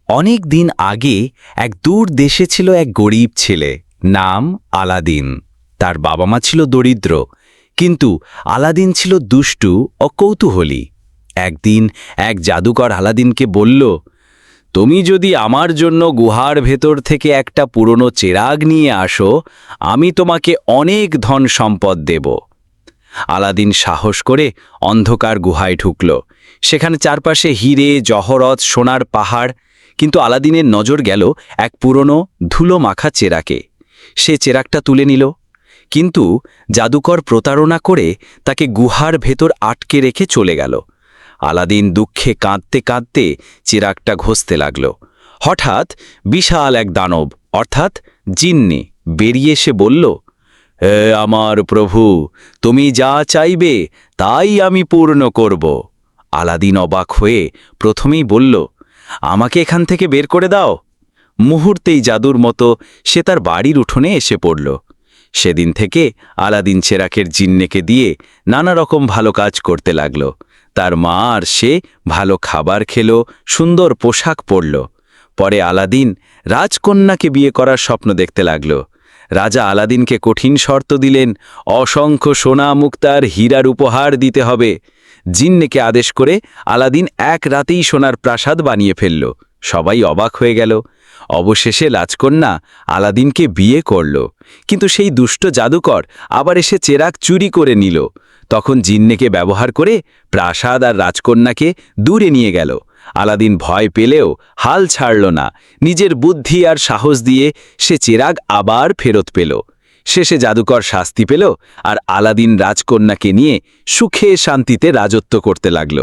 অনেক দিন আগে এক দূর দেশে ছিল এক গরিব ছেলে, নাম আলাদিন। তার বাবা মা ছিল দরিদ্র, কিন্তু আলাদিন ছিল দুষ্টু ও কৌতূহলী। একদিন এক জাদুকর আলাদিনকে বলল, তুমি যদি আমার জন্য গুহার ভেতর থেকে একটা পুরনো চেরাগ নিয়ে আসো, আমি তোমাকে অনেক ধন সম্পদ দেব। আলাদিন সাহস করে অন্ধকার গুহায় ঢুকল। সেখানে চারপাশে হিরে, জহরত, সোনার পাহাড়। কিন্তু আলাদিনের নজর গেল এক পুরনো ধুলো মাখা চেরাকে। সে চেরাকটা তুলে নিল, কিন্তু জাদুকর প্রতারণা করে তাকে গুহার ভেতর আটকে রেখে চলে গেল। আলাদিন দুঃখে কাঁদতে কাঁদতে চেরাকটা ঘষতে লাগল। হঠাৎ বিশাল এক দানব, অর্থাৎ জিন্নি, বেরিয়ে এসে বলল, হে আমার প্রভু, তুমি যা চাইবে তাই আমি পূর্ণ করব। আলাদিন অবাক হয়ে প্রথমেই বলল, আমাকে এখান থেকে বের করে দাও। মুহূর্তেই জাদুর মতো সে তার বাড়ির উঠোনে এসে পড়ল। সেদিন থেকে আলাদিন চেরাকের জিন্নেকে দিয়ে নানা রকম ভালো কাজ করতে লাগল। তার মা আর সে ভালো খাবার খেল, সুন্দর পোশাক পরল। পরে আলাদিন রাজকন্যাকে বিয়ে করার স্বপ্ন দেখতে লাগল। রাজা আলাদিনকে কঠিন শর্ত দিলেন, অসংখ্য সোনা, মুক্তার, হীরার উপহার দিতে হবে। জিন্নেকে আদেশ করে আলাদিন এক রাতেই সোনার প্রাসাদ বানিয়ে ফেলল। সবাই অবাক হয়ে গেল। অবশেষে রাজকন্যা আলাদিনকে বিয়ে করল, কিন্তু সেই দুষ্ট জাদুকর আবার এসে চেরাগ চুরি করে নিল। তখন জিন্নেকে ব্যবহার করে প্রাসাদ আর রাজকন্যাকে দূরে নিয়ে গেল। আলাদিন ভয় পেলেও হাল ছাড়ল না। নিজের বুদ্ধি আর সাহস দিয়ে সে চেরাগ আবার ফেরত পেল। শেষে জাদুকর শাস্তি পেল, আর আলাদিন রাজকন্যাকে নিয়ে সুখে শান্তিতে রাজত্ব করতে লাগল।